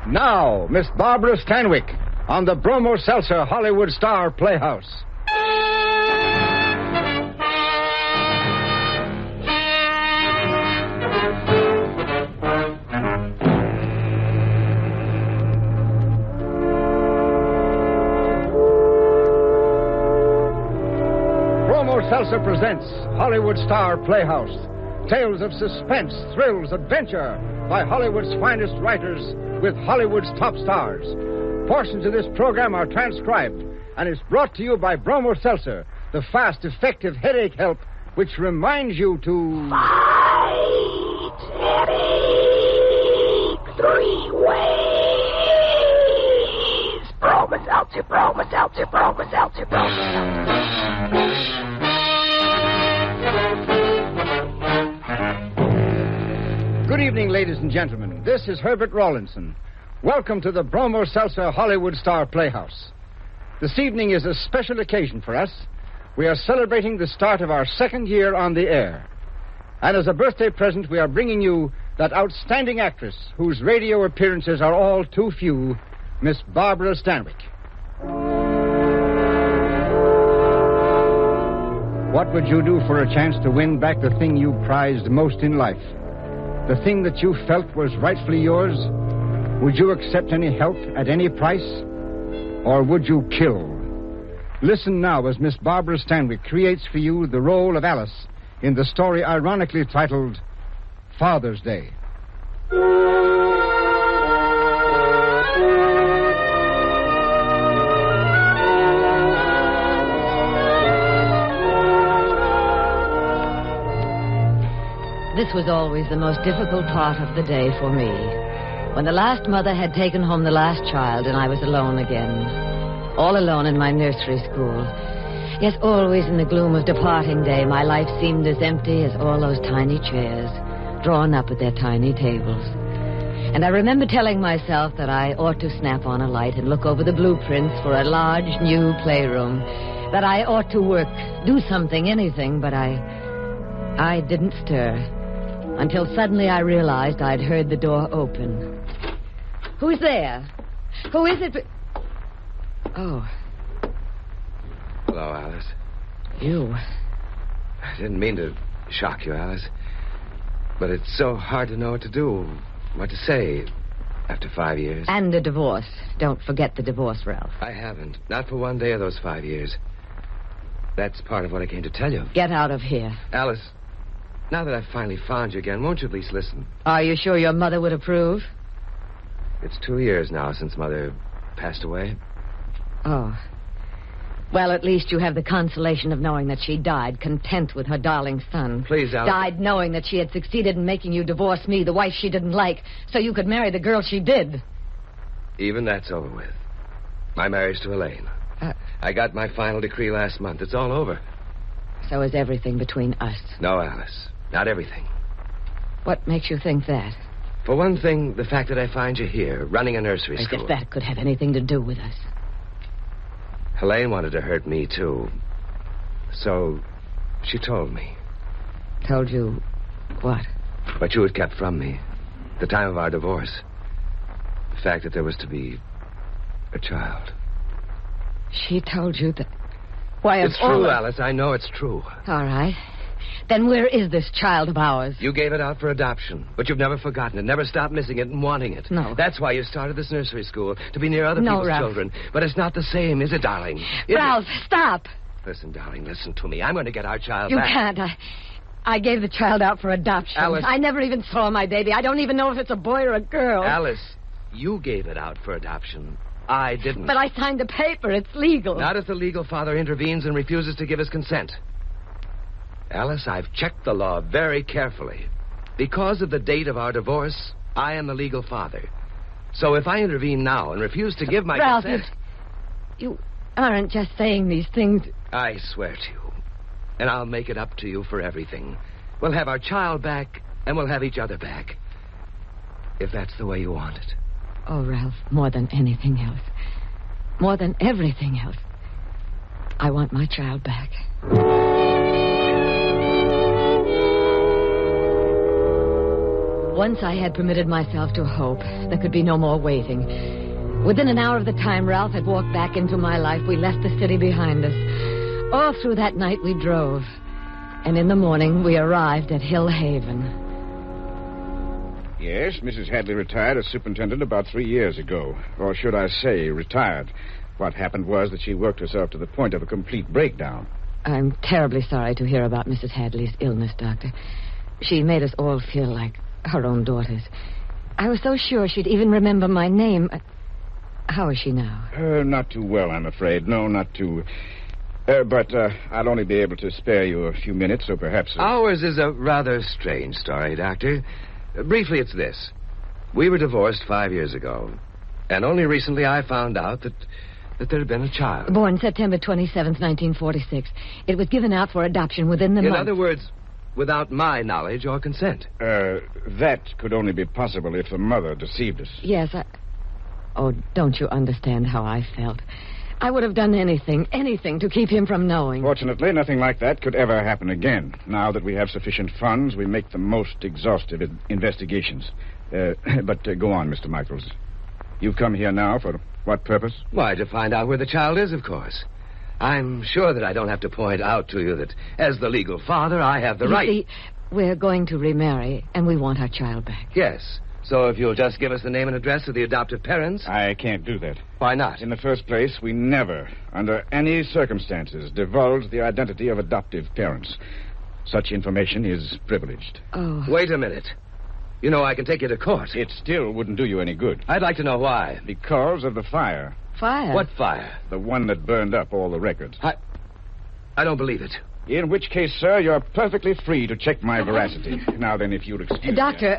Now, Miss Barbara Stanwyck on the Bromo-Seltzer Hollywood Star Playhouse. Bromo-Seltzer presents Hollywood Star Playhouse. Tales of suspense, thrills, adventure by Hollywood's finest writers with Hollywood's top stars. Portions of this program are transcribed and is brought to you by Bromo-Seltzer, the fast, effective headache help which reminds you to... Fight headache 3 ways. Bromo-Seltzer, Bromo-Seltzer, Bromo-Seltzer, Bromo-Seltzer. Good evening, ladies and gentlemen. This is Herbert Rawlinson. Welcome to the Bromo-Seltzer Hollywood Star Playhouse. This evening is a special occasion for us. We are celebrating the start of our second year on the air. And as a birthday present, we are bringing you that outstanding actress whose radio appearances are all too few, Miss Barbara Stanwyck. What would you do for a chance to win back the thing you prized most in life? The thing that you felt was rightfully yours? Would you accept any help at any price? Or would you kill? Listen now as Miss Barbara Stanwyck creates for you the role of Alice in the story ironically titled Father's Day. This was always the most difficult part of the day for me. When the last mother had taken home the last child and I was alone again. All alone in my nursery school. Yes, always in the gloom of departing day, my life seemed as empty as all those tiny chairs, drawn up at their tiny tables. And I remember telling myself that I ought to snap on a light and look over the blueprints for a large new playroom. That I ought to work, do something, anything, but I didn't stir. Until suddenly I realized I'd heard the door open. Who's there? Who is it? Oh. Hello, Alice. You. I didn't mean to shock you, Alice. But it's so hard to know what to do, what to say after 5 years. And a divorce. Don't forget the divorce, Ralph. I haven't. Not for one day of those 5 years. That's part of what I came to tell you. Get out of here. Alice, now that I've finally found you again, won't you at least listen? Are you sure your mother would approve? It's 2 years now since Mother passed away. Oh. Well, at least you have the consolation of knowing that she died content with her darling son. Please, Alice. Died knowing that she had succeeded in making you divorce me, the wife she didn't like, so you could marry the girl she did. Even that's over with. My marriage to Elaine. I got my final decree last month. It's all over. So is everything between us. No, Alice. Not everything. What makes you think that? For one thing, the fact that I find you here, running a nursery As school. if that could have anything to do with us. Helene wanted to hurt me, too. So, she told me. Told you what? What you had kept from me. The time of our divorce. The fact that there was to be a child. She told you that... Why, it's true, Alice. I know it's true. All right. Then where is this child of ours? You gave it out for adoption, but you've never forgotten it, never stopped missing it and wanting it. No. That's why you started this nursery school, to be near other people's Ralph. children. But it's not the same, is it, darling? Ralph, stop. Listen, darling, listen to me. I'm going to get our child You back. can't. I gave the child out for adoption. Alice. I never even saw my baby. I don't even know if it's a boy or a girl. Alice, you gave it out for adoption. I didn't. But I signed the paper. It's legal. Not if the legal father intervenes and refuses to give his consent. Alice, I've checked the law very carefully. Because of the date of our divorce, I am the legal father. So if I intervene now and refuse to give my Ralph, consent... You aren't just saying these things. I swear to you. And I'll make it up to you for everything. We'll have our child back, and we'll have each other back. If that's the way you want it. Oh, Ralph, more than anything else. More than everything else. I want my child back. Once I had permitted myself to hope, there could be no more waiting. Within an hour of the time Ralph had walked back into my life, we left the city behind us. All through that night we drove. And in the morning we arrived at Hill Haven. Yes, Mrs. Hadley retired as superintendent about 3 years ago. Or should I say, retired. What happened was that she worked herself to the point of a complete breakdown. I'm terribly sorry to hear about Mrs. Hadley's illness, Doctor. She made us all feel like her own daughters. I was so sure she'd even remember my name. How is she now? Not too well, I'm afraid. No, not too... But I'll only be able to spare you a few minutes, so perhaps... Ours is a rather strange story, Doctor. Briefly, it's this. We were divorced 5 years ago, and only recently I found out that there had been a child. Born September 27th, 1946. It was given out for adoption within the month. In other words, without my knowledge or consent. That could only be possible if the mother deceived us. Yes, Oh, don't you understand how I felt? I would have done anything to keep him from knowing. Fortunately, nothing like that could ever happen again. Now that we have sufficient funds, we make the most exhaustive investigations. But go on, Mr. Michaels. You've come here now for what purpose? Why, to find out where the child is, of course. I'm sure that I don't have to point out to you that, as the legal father, I have the right... You see, we're going to remarry, and we want our child back. Yes. So if you'll just give us the name and address of the adoptive parents... I can't do that. Why not? In the first place, we never, under any circumstances, divulge the identity of adoptive parents. Such information is privileged. Oh. Wait a minute. You know, I can take you to court. It still wouldn't do you any good. I'd like to know why. Because of the fire. Fire? What fire? The one that burned up all the records. I don't believe it. In which case, sir, you're perfectly free to check my veracity. Now then, if you'll excuse me. Doctor...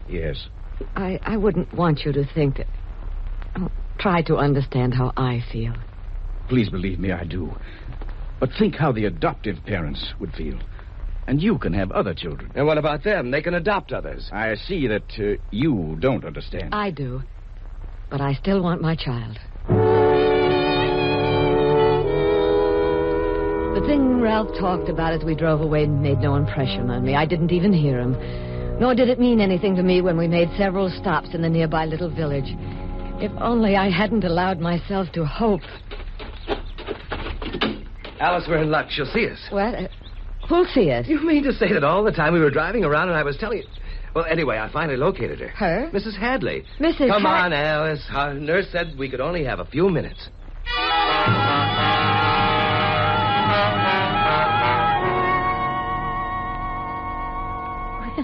Yes. I wouldn't want you to think that... Oh, try to understand how I feel. Please believe me, I do. But think how the adoptive parents would feel. And you can have other children. And what about them? They can adopt others. I see that you don't understand. I do. But I still want my child. The thing Ralph talked about as we drove away made no impression on me. I didn't even hear him. Nor did it mean anything to me when we made several stops in the nearby little village. If only I hadn't allowed myself to hope. Alice, we're in luck. She'll see us. What? Who'll see us? You mean to say that all the time we were driving around and I was telling you... Well, anyway, I finally located her. Her? Mrs. Hadley. Mrs. Come on, Alice. Our nurse said we could only have a few minutes.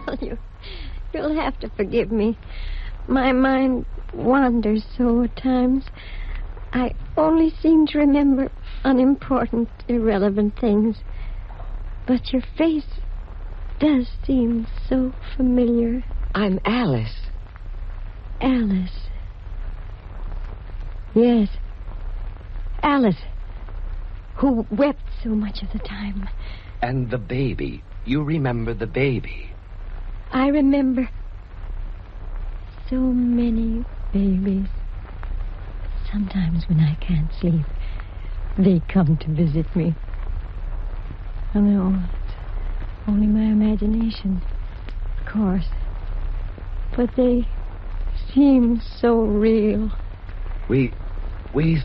Well, you'll have to forgive me. My mind wanders so at times. I only seem to remember unimportant, irrelevant things. But your face does seem so familiar. I'm Alice. Alice. Yes. Alice, who wept so much of the time. And the baby. You remember the baby. I remember so many babies. Sometimes when I can't sleep, they come to visit me. I know, it's only my imagination, of course. But they seem so real. We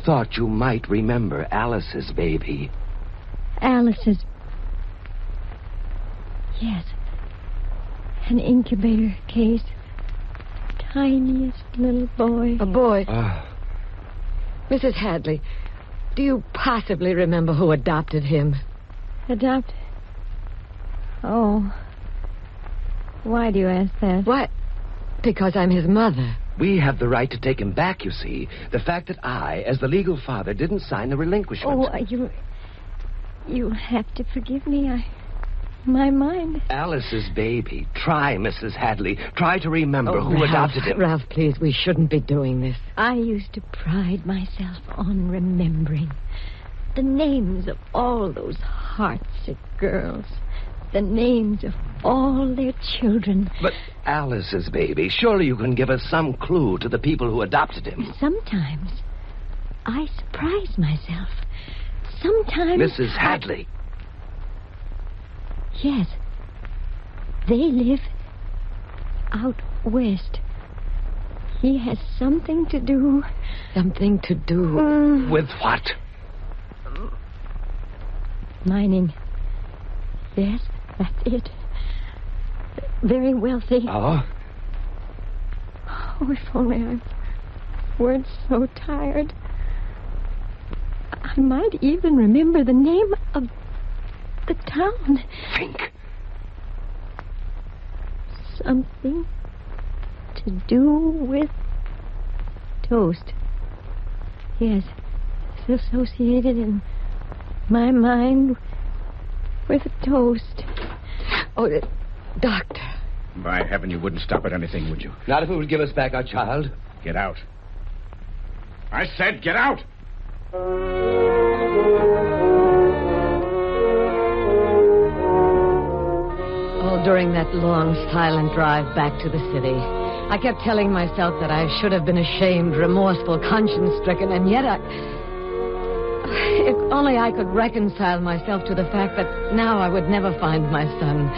thought you might remember Alice's baby. Alice's... Yes. An incubator case. Tiniest little boy. A boy? Mrs. Hadley, do you possibly remember who adopted him? Adopt? Oh. Why do you ask that? What? Because I'm his mother. We have the right to take him back, you see. The fact that I, as the legal father, didn't sign the relinquishment. Oh, you have to forgive me. My mind... Alice's baby. Try, Mrs. Hadley. Try to remember who adopted him. Ralph, please, we shouldn't be doing this. I used to pride myself on remembering the names of all those heartsick girls. The names of all their children. But Alice's baby, surely you can give us some clue to the people who adopted him. Sometimes I surprise myself. Sometimes... Mrs. Hadley. Yes. They live out west. He has something to do. Something to do. With what? Mining. Yes, that's it. Very wealthy. Oh? Oh, if only I weren't so tired. I might even remember the name of the town. Think. Something to do with toast. Yes, it's associated in my mind with toast. Oh, doctor. By heaven, you wouldn't stop at anything, would you? Not if it would give us back our child. Get out. I said get out! Oh, during that long, silent drive back to the city, I kept telling myself that I should have been ashamed, remorseful, conscience-stricken, and yet if only I could reconcile myself to the fact that now I would never find my son,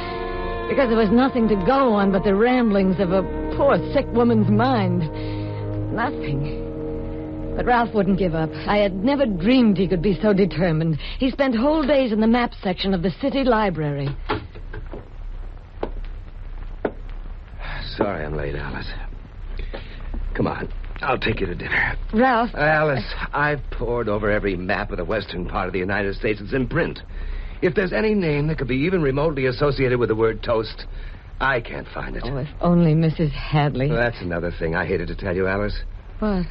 because there was nothing to go on but the ramblings of a poor, sick woman's mind. Nothing. But Ralph wouldn't give up. I had never dreamed he could be so determined. He spent whole days in the map section of the city library. Sorry I'm late, Alice. Come on. I'll take you to dinner. Ralph. Alice, I've pored over every map of the western part of the United States that's in print. If there's any name that could be even remotely associated with the word toast, I can't find it. Oh, if only Mrs. Hadley. Well, that's another thing I hated to tell you, Alice. What?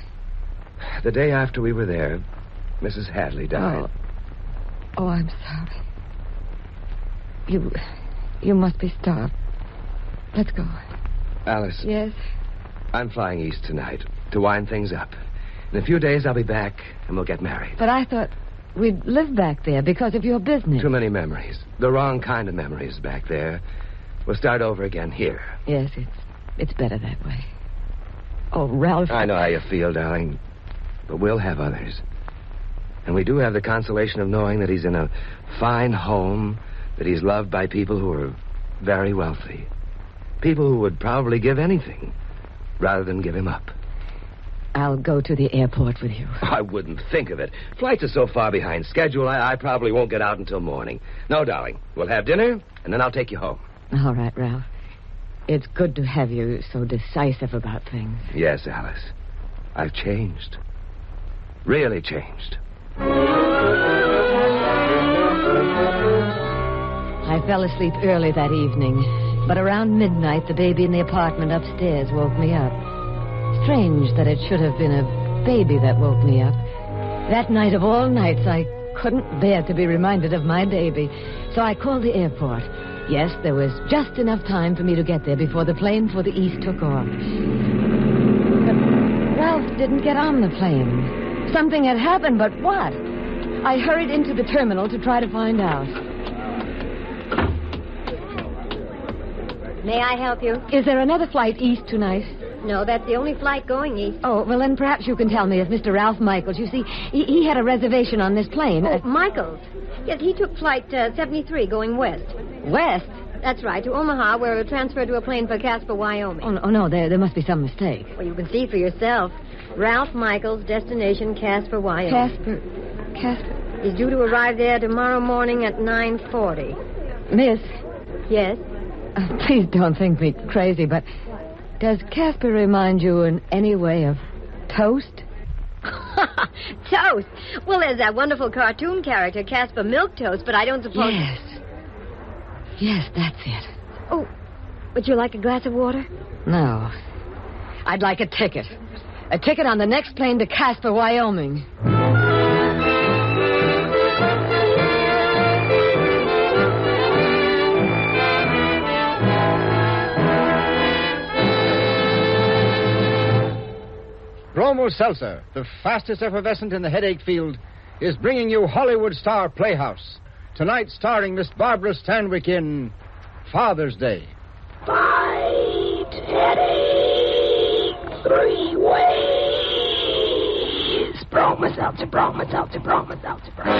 The day after we were there, Mrs. Hadley died. Oh, I'm sorry. You must be starved. Let's go. Alice. Yes? I'm flying east tonight to wind things up. In a few days, I'll be back, and we'll get married. But I thought we'd live back there because of your business. Too many memories. The wrong kind of memories back there. We'll start over again here. Yes, it's better that way. Oh, Ralph. I know how you feel, darling. But we'll have others. And we do have the consolation of knowing that he's in a fine home, that he's loved by people who are very wealthy. People who would probably give anything rather than give him up. I'll go to the airport with you. I wouldn't think of it. Flights are so far behind schedule, I probably won't get out until morning. No, darling. We'll have dinner, and then I'll take you home. All right, Ralph. It's good to have you so decisive about things. Yes, Alice. I've changed. Really changed. I fell asleep early that evening, but around midnight, the baby in the apartment upstairs woke me up. Strange that it should have been a baby that woke me up. That night of all nights, I couldn't bear to be reminded of my baby, so I called the airport. Yes, there was just enough time for me to get there before the plane for the east took off. But Ralph didn't get on the plane. Something had happened, but what? I hurried into the terminal to try to find out. May I help you? Is there another flight east tonight? No, that's the only flight going east. Oh, well, then perhaps you can tell me if Mr. Ralph Michaels. You see, he had a reservation on this plane. Oh, Michaels? Yes, he took flight 73 going west. West? That's right, to Omaha, where we'll transfer to a plane for Casper, Wyoming. Oh, no, there must be some mistake. Well, you can see for yourself. Ralph Michaels, destination Casper, Wyoming. Casper? He's due to arrive there tomorrow morning at 9:40. Miss? Yes? Please don't think me crazy, but does Casper remind you in any way of toast? Toast? Well, there's that wonderful cartoon character, Casper Milquetoast, but I don't suppose... Yes, that's it. Oh, would you like a glass of water? No. I'd like a ticket. A ticket on the next plane to Casper, Wyoming. Bromo Seltzer, the fastest effervescent in the headache field, is bringing you Hollywood Star Playhouse. Tonight starring Miss Barbara Stanwyck in Father's Day. Fight headache 3 ways. Bromo Seltzer, Bromo Seltzer, Bromo Seltzer, Bromo.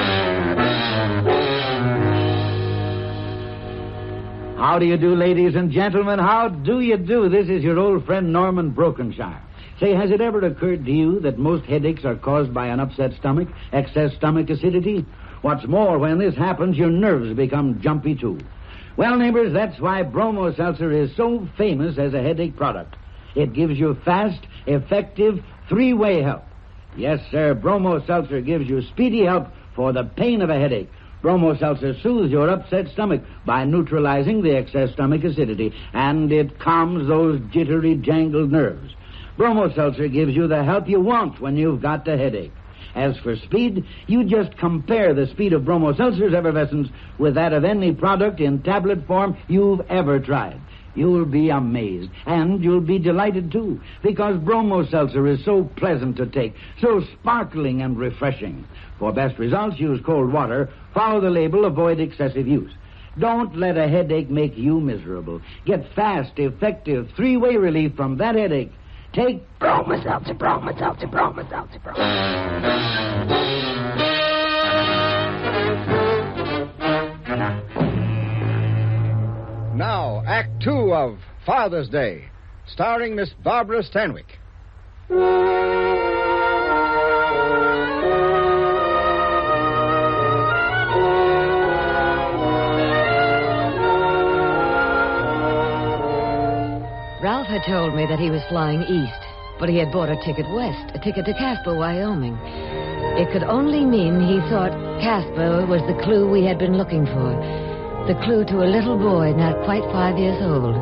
How do you do, ladies and gentlemen? How do you do? This is your old friend Norman Brokenshire. Say, has it ever occurred to you that most headaches are caused by an upset stomach, excess stomach acidity? What's more, when this happens, your nerves become jumpy, too. Well, neighbors, that's why Bromo Seltzer is so famous as a headache product. It gives you fast, effective, three-way help. Yes, sir, Bromo Seltzer gives you speedy help for the pain of a headache. Bromo Seltzer soothes your upset stomach by neutralizing the excess stomach acidity, and it calms those jittery, jangled nerves. Bromo Seltzer gives you the help you want when you've got the headache. As for speed, you just compare the speed of Bromo Seltzer's effervescence with that of any product in tablet form you've ever tried. You'll be amazed, and you'll be delighted, too, because Bromo Seltzer is so pleasant to take, so sparkling and refreshing. For best results, use cold water, follow the label, avoid excessive use. Don't let a headache make you miserable. Get fast, effective, three-way relief from that headache. Take Bromo Seltzer, Bromo Seltzer, Bromo Seltzer, Now, Act 2 of Father's Day, starring Miss Barbara Stanwyck. Ralph had told me that he was flying east, but he had bought a ticket west, a ticket to Casper, Wyoming. It could only mean he thought Casper was the clue we had been looking for. The clue to a little boy not quite 5 years old.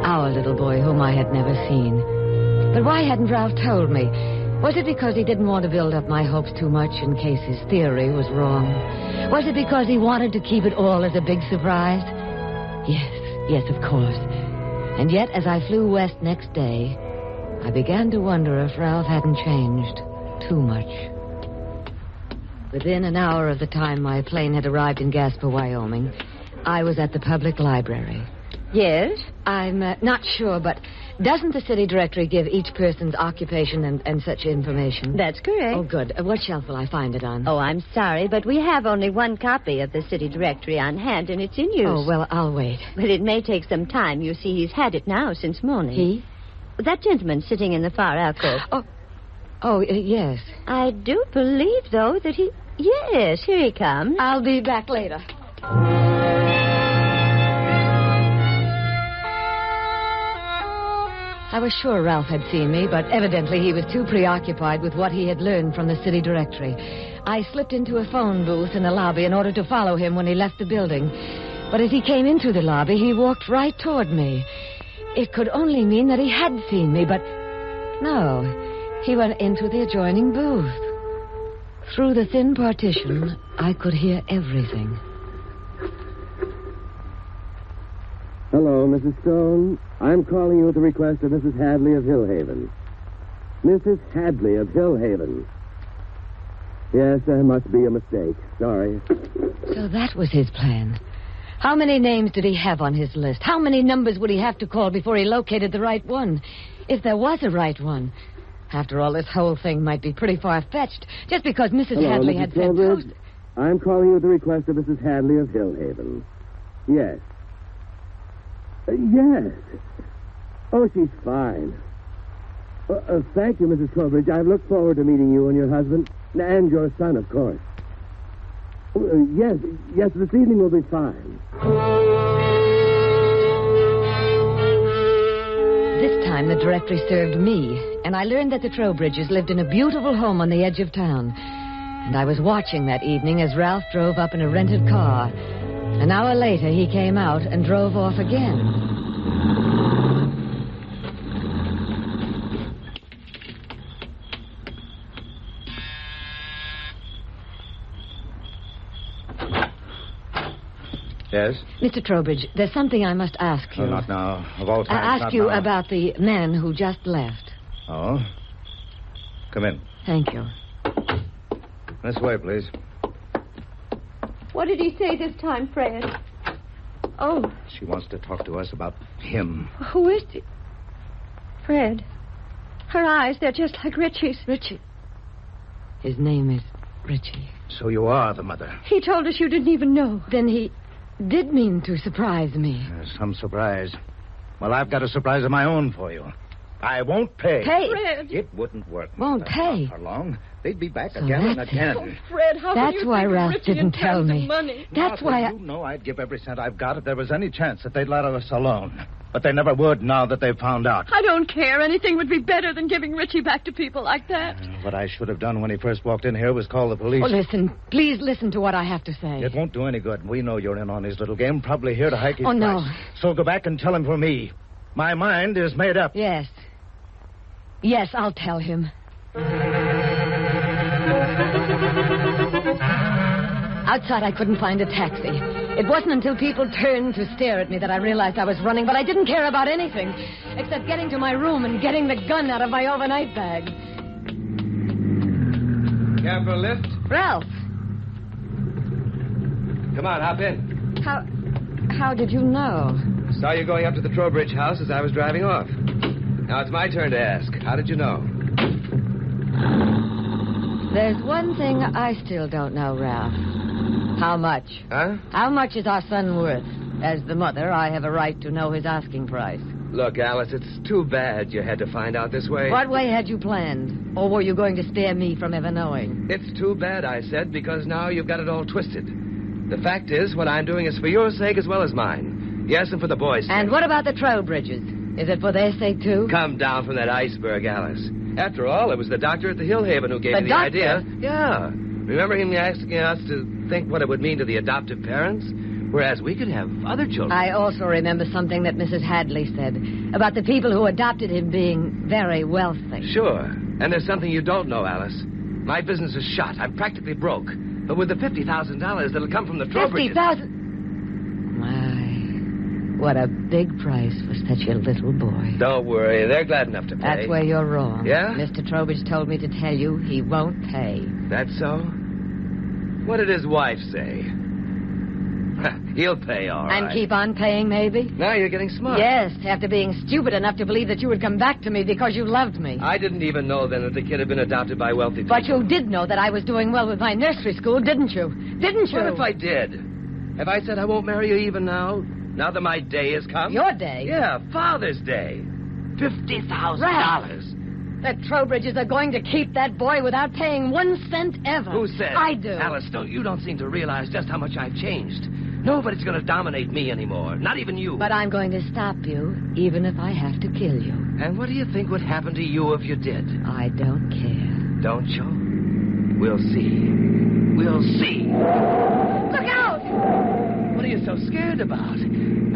Our little boy whom I had never seen. But why hadn't Ralph told me? Was it because he didn't want to build up my hopes too much in case his theory was wrong? Was it because he wanted to keep it all as a big surprise? Yes, of course. And yet, as I flew west next day, I began to wonder if Ralph hadn't changed too much. Within an hour of the time my plane had arrived in Casper, Wyoming, I was at the public library. Yes? I'm not sure, but doesn't the city directory give each person's occupation and such information? That's correct. Oh, good. What shelf will I find it on? Oh, I'm sorry, but we have only one copy of the city directory on hand, and it's in use. Oh, well, I'll wait. But it may take some time. You see, he's had it now since morning. He? That gentleman sitting in the far alcove. Yes. I do believe, though, that he... Yes, here he comes. I'll be back later. I was sure Ralph had seen me, but evidently he was too preoccupied with what he had learned from the city directory. I slipped into a phone booth in the lobby in order to follow him when he left the building. But as he came into the lobby, he walked right toward me. It could only mean that he had seen me, but no. He went into the adjoining booth. Through the thin partition, I could hear everything. Hello, Mrs. Stone. I'm calling you at the request of Mrs. Hadley of Hillhaven. Mrs. Hadley of Hillhaven. Yes, there must be a mistake. Sorry. So that was his plan. How many names did he have on his list? How many numbers would he have to call before he located the right one? If there was a right one. After all, this whole thing might be pretty far-fetched. Just because Mrs. Hadley had said toast... I'm calling you at the request of Mrs. Hadley of Hillhaven. Yes. Yes. Oh, she's fine. Thank you, Mrs. Trowbridge. I've looked forward to meeting you and your husband, and your son, of course. Yes, this evening will be fine. This time the directory served me, and I learned that the Trowbridges lived in a beautiful home on the edge of town. And I was watching that evening as Ralph drove up in a rented car. An hour later, he came out and drove off again. Yes? Mr. Trowbridge, there's something I must ask you. Oh, not now. Of all times, I not ask you now. about the man who just left. Oh? Come in. Thank you. This way, please. What did he say this time, Fred? Oh, She wants to talk to us about him. who is it? Fred. Her eyes, they're just like Richie's. Richie. His name is Richie. So you are the mother. He told us you didn't even know. Then he... did mean to surprise me. Some surprise. Well, I've got a surprise of my own for you. I won't pay. Pay? Fred. It wouldn't work. Won't pay? Not for long. They'd be back So again and that's again. Oh, Fred, how can That's you why think of Ralph Richie didn't in tell terms of me. money? That's Martha, why you know I'd give every cent I've got if there was any chance that they'd let us alone. But they never would now that they've found out. I don't care. Anything would be better than giving Richie back to people like that. What I should have done when he first walked in here was call the police. Oh, listen. Please listen to what I have to say. It won't do any good. We know you're in on his little game, probably here to hike his Oh, no. price. So go back and tell him for me. My mind is made up. Yes. Yes, I'll tell him. Outside, I couldn't find a taxi. It wasn't until people turned to stare at me that I realized I was running, but I didn't care about anything except getting to my room and getting the gun out of my overnight bag. Care for a lift? Ralph, Come on, hop in. how did you know? Saw you going up to the Trowbridge house as I was driving off. Now it's my turn to ask. How did you know? There's one thing I still don't know, Ralph. How much? Huh? How much is our son worth? As the mother, I have a right to know his asking price. Look, Alice, it's too bad you had to find out this way. What way had you planned? Or were you going to spare me from ever knowing? It's too bad, I said, because now you've got it all twisted. The fact is, what I'm doing is for your sake as well as mine. Yes, and for the boys' sake. And what about the Trowbridges? Is it for their sake, too? Come down from that iceberg, Alice. After all, it was the doctor at the Hillhaven who gave The me the doctor? idea. Yeah. Remember him asking us to think what it would mean to the adoptive parents? Whereas we could have other children. I also remember something that Mrs. Hadley said about the people who adopted him being very wealthy. Sure. And there's something you don't know, Alice. My business is shut. I'm practically broke. But with the $50,000 that'll come from the Trowbridges... $50,000? My, what a big price for such a little boy. Don't worry. They're glad enough to pay. That's where you're wrong. Yeah? Mr. Trowbridge told me to tell you he won't pay. That's so? What did his wife say? He'll pay, all right. And keep on paying, maybe? Now you're getting smart. Yes, after being stupid enough to believe that you would come back to me because you loved me. I didn't even know then that the kid had been adopted by wealthy people. But you did know that I was doing well with my nursery school, didn't you? Didn't you? What if I did? Have I said I won't marry you even now? Now that my day has come? Your day? Yeah, Father's Day. $50,000. The Trowbridges are going to keep that boy without paying 1 cent ever. Who said? I do. Alice, you don't seem to realize just how much I've changed. Nobody's going to dominate me anymore. Not even you. But I'm going to stop you, even if I have to kill you. And what do you think would happen to you if you did? I don't care. Don't you? We'll see. We'll see. Look out! What are you so scared about?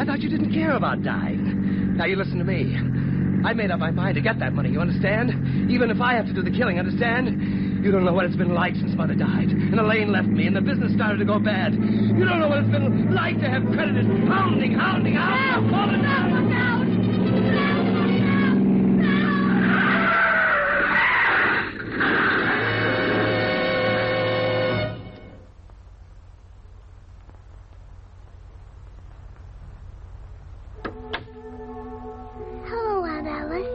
I thought you didn't care about dying. Now you listen to me. I made up my mind to get that money, you understand? Even if I have to do the killing, understand? You don't know what it's been like since Mother died. And Elaine left me, and the business started to go bad. You don't know what it's been like to have creditors hounding, falling down. Look out! Hello, Aunt Alice.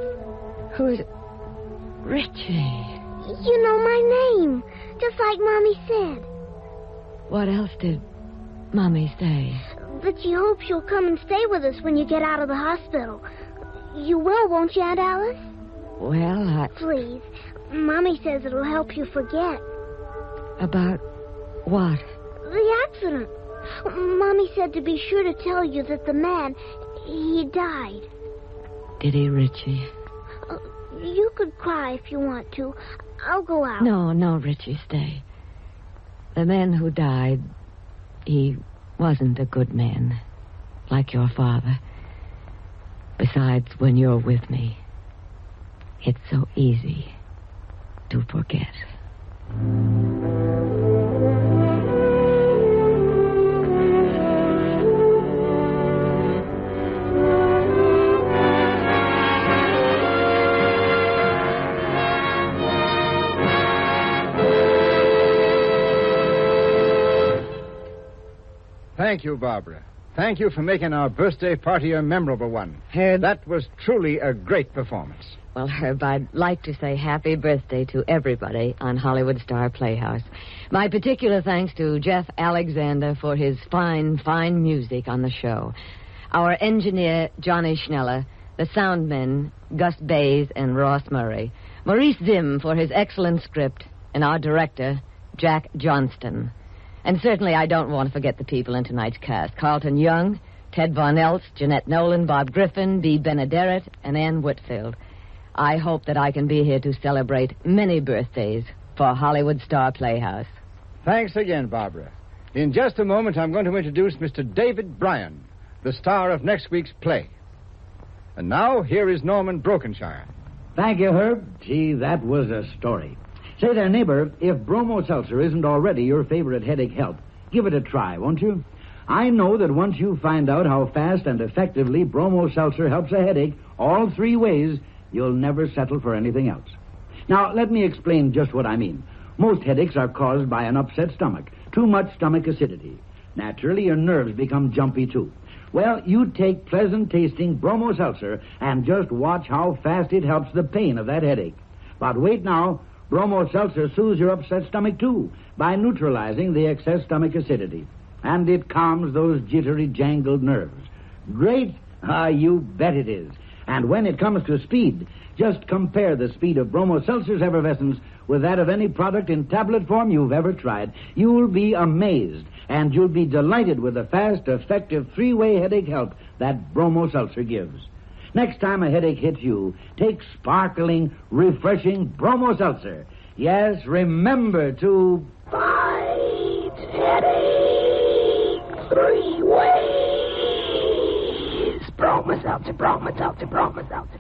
Who's... Richie. You know my name, just like Mommy said. What else did Mommy say? But she hopes you'll come and stay with us when you get out of the hospital. You will, won't you, Aunt Alice? Well, Please. Mommy says it'll help you forget. about what? The accident. Mommy said to be sure to tell you that the man, he died. Did he, Richie? You could cry if you want to. I'll go out. No, Richie, stay. The man who died, he wasn't a good man, like your father. Besides, when you're with me, it's so easy to forget. Thank you, Barbara. Thank you for making our birthday party a memorable one. Herb. That was truly a great performance. Well, Herb, I'd like to say happy birthday to everybody on Hollywood Star Playhouse. My particular thanks to Jeff Alexander for his fine, fine music on the show. Our engineer, Johnny Schneller, the soundmen, Gus Bays and Ross Murray, Maurice Zim for his excellent script, and our director, Jack Johnston. And certainly I don't want to forget the people in tonight's cast. Carlton Young, Ted Von Elst, Jeanette Nolan, Bob Griffin, Bea Benaderet, and Ann Whitfield. I hope that I can be here to celebrate many birthdays for Hollywood Star Playhouse. Thanks again, Barbara. In just a moment, I'm going to introduce Mr. David Bryan, the star of next week's play. And now, here is Norman Brokenshire. Thank you, Herb. Gee, that was a story. Say there, neighbor, if Bromo Seltzer isn't already your favorite headache help, give it a try, won't you? I know that once you find out how fast and effectively Bromo Seltzer helps a headache all 3 ways, you'll never settle for anything else. Now, let me explain just what I mean. Most headaches are caused by an upset stomach, too much stomach acidity. Naturally, your nerves become jumpy, too. Well, you take pleasant-tasting Bromo Seltzer and just watch how fast it helps the pain of that headache. But wait now, Bromo Seltzer soothes your upset stomach, too, by neutralizing the excess stomach acidity. And it calms those jittery, jangled nerves. Great? Ah, you bet it is. And when it comes to speed, just compare the speed of Bromo Seltzer's effervescence with that of any product in tablet form you've ever tried. You'll be amazed, and you'll be delighted with the fast, effective 3-way headache help that Bromo Seltzer gives. Next time a headache hits you, take sparkling, refreshing Bromo Seltzer. Yes, remember to Fight headache 3 ways. Bromo Seltzer, Bromo Seltzer, Bromo Seltzer,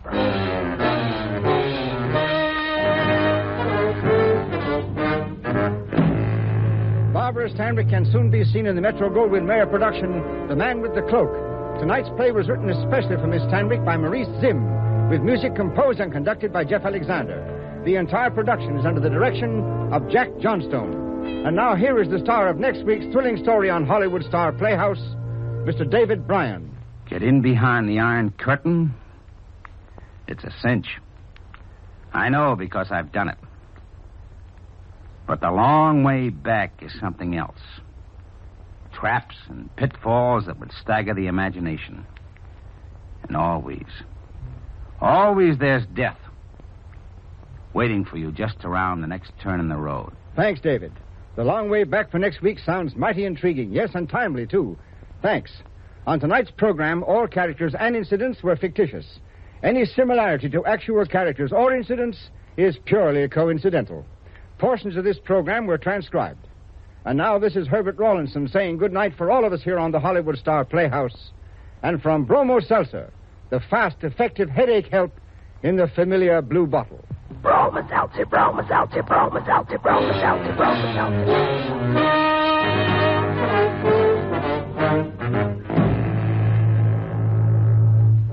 Barbara Stanwyck can soon be seen in the Metro-Goldwyn-Mayer production, The Man with the Cloak. Tonight's play was written especially for Miss Stanwyck by Maurice Zim, with music composed and conducted by Jeff Alexander. The entire production is under the direction of Jack Johnstone. And now here is the star of next week's thrilling story on Hollywood Star Playhouse, Mr. David Bryan. Get in behind the Iron Curtain? It's a cinch. I know because I've done it. But the long way back is something else. Traps and pitfalls that would stagger the imagination. And always there's death waiting for you just around the next turn in the road. Thanks, David. The long way back for next week sounds mighty intriguing. Yes, and timely, too. Thanks. On tonight's program, all characters and incidents were fictitious. Any similarity to actual characters or incidents is purely coincidental. Portions of this program were transcribed. And now this is Herbert Rawlinson saying good night for all of us here on the Hollywood Star Playhouse. And from Bromo Seltzer, the fast, effective headache help in the familiar blue bottle. Bromo Seltzer, Bromo Seltzer, Bromo Seltzer, Bromo Seltzer, Bromo Seltzer.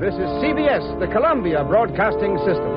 This is CBS, the Columbia Broadcasting System.